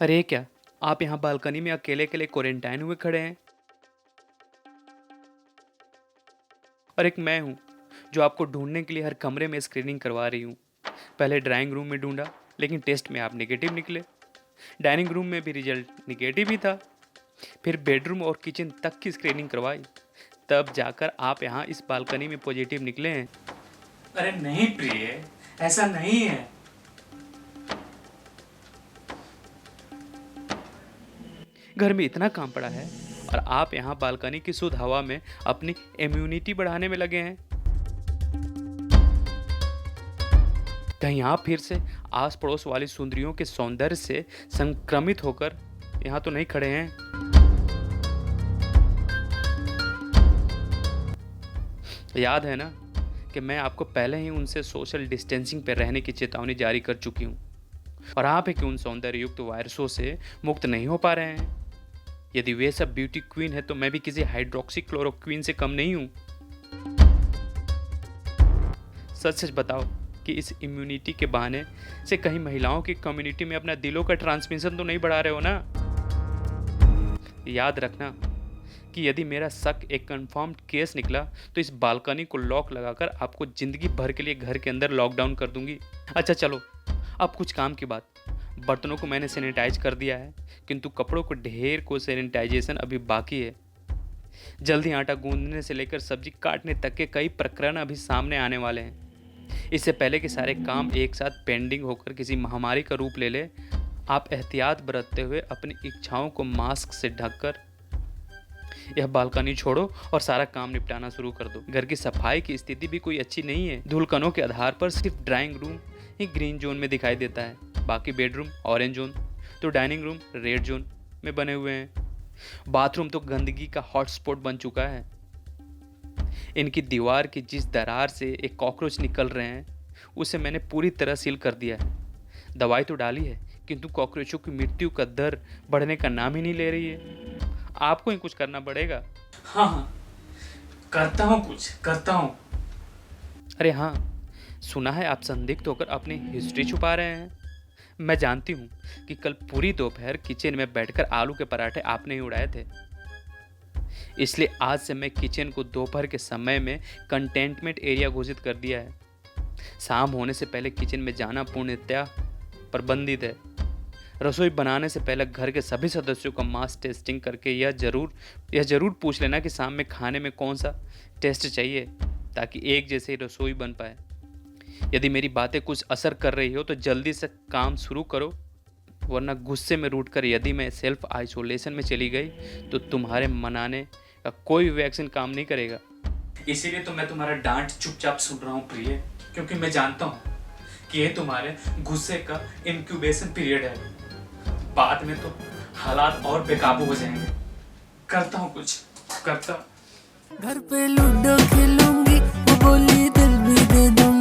अरे क्या आप यहाँ बालकनी में अकेले अकेले क्वारंटाइन हुए खड़े हैं? और एक मैं हूँ जो आपको ढूंढने के लिए हर कमरे में स्क्रीनिंग करवा रही हूँ। पहले ड्राइंग रूम में ढूंढा, लेकिन टेस्ट में आप नेगेटिव निकले। डाइनिंग रूम में भी रिजल्ट नेगेटिव ही था। फिर बेडरूम और किचन तक की स्क्रीनिंग करवाई, तब जाकर आप यहाँ इस बालकनी में पॉजिटिव निकले हैं। अरे नहीं प्रिय, ऐसा नहीं है। घर में इतना काम पड़ा है और आप यहाँ बालकनी की शुद्ध हवा में अपनी इम्यूनिटी बढ़ाने में लगे हैं। कहीं आप फिर से आस पड़ोस वाली सुंदरियों के सौंदर्य से संक्रमित होकर यहाँ तो नहीं खड़े हैं? याद है ना कि मैं आपको पहले ही उनसे सोशल डिस्टेंसिंग पर रहने की चेतावनी जारी कर चुकी हूँ, और आप है कि उन सौंदर्य युक्त वायरसों से मुक्त नहीं हो पा रहे हैं। यदि वे सब ब्यूटी क्वीन है तो मैं भी किसी हाइड्रोक्सी क्लोरोक्वीन से कम नहीं हूँ। सच सच बताओ कि इस इम्यूनिटी के बहाने से कहीं महिलाओं की कम्युनिटी में अपना दिलों का ट्रांसमिशन तो नहीं बढ़ा रहे हो ना? याद रखना कि यदि मेरा शक एक कंफर्म्ड केस निकला तो इस बालकनी को लॉक लगाकर आपको जिंदगी भर के लिए घर के अंदर लॉकडाउन कर दूंगी। अच्छा चलो, अब कुछ काम की बात। बर्तनों को मैंने सैनिटाइज कर दिया है, किंतु कपड़ों को ढेर को सैनिटाइजेशन अभी बाकी है। जल्दी आटा गूंदने से लेकर सब्जी काटने तक के कई प्रकरण अभी सामने आने वाले हैं। इससे पहले कि सारे काम एक साथ पेंडिंग होकर किसी महामारी का रूप ले ले, आप एहतियात बरतते हुए अपनी इच्छाओं को मास्क से ढककर यह बालकनी छोड़ो और सारा काम निपटाना शुरू कर दो। घर की सफाई की स्थिति भी कोई अच्छी नहीं है। धूलकनों के आधार पर सिर्फ ड्राइंग रूम ही ग्रीन जोन में दिखाई देता है, बाकी बेडरूम ऑरेंज जोन, तो डाइनिंग रूम रेड जोन में बने हुए हैं। बाथरूम तो गंदगी का हॉटस्पॉट बन चुका है। इनकी दीवार की जिस दरार से एक कॉकरोच निकल रहे हैं, उसे मैंने पूरी तरह सील कर दिया है। दवाई तो डाली है, किंतु कॉकरोचों की मृत्यु का दर बढ़ने का नाम ही नहीं ले रही है। आपको ही कुछ करना पड़ेगा। हाँ, करता हूँ, कुछ करता हूँ। अरे हाँ, सुना है आप संदिग्ध होकर अपनी हिस्ट्री छुपा रहे हैं। मैं जानती हूँ कि कल पूरी दोपहर किचन में बैठकर आलू के पराठे आपने ही उड़ाए थे। इसलिए आज से मैं किचन को दोपहर के समय में कंटेनमेंट एरिया घोषित कर दिया है। शाम होने से पहले किचन में जाना पूर्णतः प्रतिबंधित है। रसोई बनाने से पहले घर के सभी सदस्यों का मास टेस्टिंग करके यह जरूर पूछ लेना कि शाम में खाने में कौन सा टेस्ट चाहिए, ताकि एक जैसे ही रसोई बन पाए। यदि मेरी बातें कुछ असर कर रही हो तो जल्दी से काम शुरू करो, वरना गुस्से में रूठकर यदि मैं सेल्फ आइसोलेशन में चली गई तो तुम्हारे मनाने का कोई वैक्सीन काम नहीं करेगा। इसीलिए तो मैं तुम्हारा डांट चुपचाप सुन रहा हूँ प्रिय, क्योंकि मैं जानता हूँ कि ये तुम्हारे गुस्से का इंक्यूबेशन पीरियड है। बाद में तो हालात और बेकाबू हो जाएंगे। करता हूँ, कुछ करता हूँ। घर पे लूडो खेलूंगी, वो बोली दिल भी दे दूंगी।